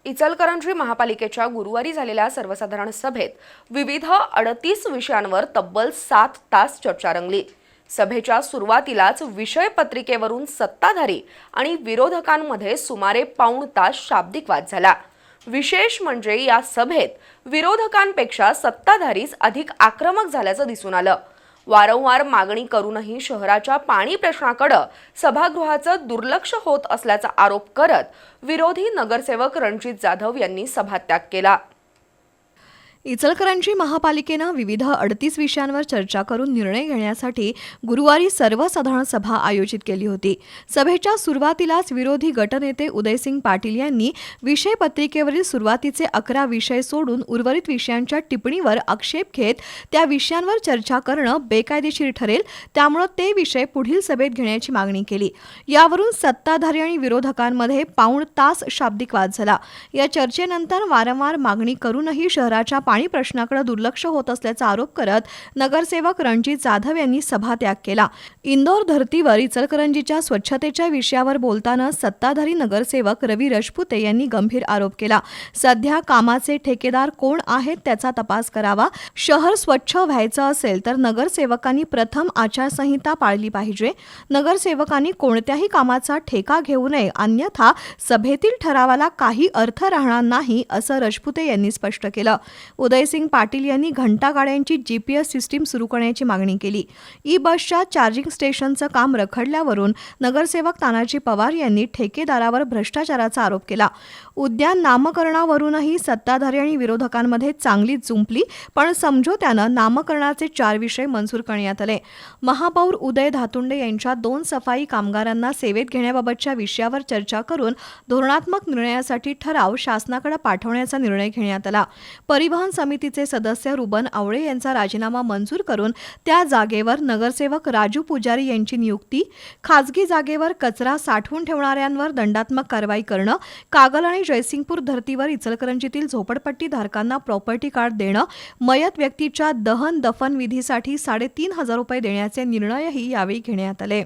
इचलकरंजी महापालिकेच्या गुरुवारी झालेल्या सर्वसाधारण सभेत विविध 38 विषयांवर तब्बल 7 तास चर्चा रंगली। सभेच्या सुरुवातीलाच विषय पत्रिकेवरून सत्ताधारी आणि विरोधकांमध्ये सुमारे पाऊण तास शाब्दिक वाद झाला। विशेष म्हणजे या सभेत विरोधकांपेक्षा सत्ताधारीच अधिक आक्रमक झाल्याचं दिसून आलं। वारंवार मागणी करूनही शहराच्या पाणी प्रश्नाकडे सभागृहाचं दुर्लक्ष होत असल्याचा आरोप करत विरोधी नगरसेवक रणजित जाधव यांनी सभात्याग केला। इचलकरंजी महापालिकेनं विविध 38 विषयांवर चर्चा करून निर्णय घेण्यासाठी गुरुवारी सर्वसाधारण सभा आयोजित केली होती। सभेच्या सुरुवातीलाच विरोधी गटनेते उदयसिंग पाटील यांनी विषय पत्रिकेवरील सुरुवातीचे 11 विषय सोडून उर्वरित विषयांच्या टिप्पणीवर आक्षेप घेत त्या विषयांवर चर्चा करणं बेकायदेशीर ठरेल, त्यामुळे ते विषय पुढील सभेत घेण्याची मागणी केली। यावरून सत्ताधारी आणि विरोधकांमध्ये पाऊण तास शाब्दिक वाद झाला। या चर्चेनंतर वारंवार मागणी करूनही शहराच्या पाणी प्रश्नाकडे दुर्लक्ष होत असल्याचा आरोप करत नगरसेवक रणजित जाधव यांनी सभात्याग केला। इंदोर धर्तीवर इचलकरंजीच्या स्वच्छतेच्या विषयावर बोलताना सत्ताधारी नगरसेवक रवी राजपुते यांनी गंभीर आरोप केला। सध्या कामाचे ठेकेदार कोण आहेत त्याचा तपास करावा। शहर स्वच्छ व्हायचं असेल तर नगरसेवकांनी प्रथम आचारसंहिता पाळली पाहिजे। नगरसेवकांनी कोणत्याही कामाचा ठेका घेऊ नये, अन्यथा सभेतील ठरावाला काही अर्थ राहणार नाही, असं राजपुते यांनी स्पष्ट केलं। उदयसिंग पाटील यांनी घंटागाड्यांची जीपीएस सिस्टीम सुरू करण्याची मागणी केली। ई बसच्या चार्जिंग स्टेशनचं काम रखडल्यावरून नगरसेवक तानाजी पवार यांनी ठेकेदारावर भ्रष्टाचाराचा आरोप केला। उद्यान नामकरणावरूनही सत्ताधारी आणि विरोधकांमध्ये चांगलीच जुंपली, पण समझोत्यानं नामकरणाचे 4 विषय मंजूर करण्यात आले। महापौर उदय धातुंडे यांच्या 2 सफाई कामगारांना सेवेत घेण्याबाबतच्या विषयावर चर्चा करून धोरणात्मक निर्णयासाठी ठराव शासनाकडे पाठवण्याचा निर्णय घेण्यात आला। परिवहन समितीचे सदस्य रुबन आवळे यांचा राजीनामा मंजूर करून त्या जागेवर नगरसेवक राजू पुजारी यांची नियुक्ती, खाजगी जागेवर कचरा साठवून ठेवणाऱ्यांवर दंडात्मक कारवाई करणं, कागल आणि जयसिंगपूर धर्तीवर इचलकरंजीतील झोपडपट्टी धारकांना प्रॉपर्टी कार्ड देणं, मयत व्यक्तीच्या दहन दफन विधीसाठी 3,500 रुपये देण्याचे निर्णयही यावेळी घेण्यात आले।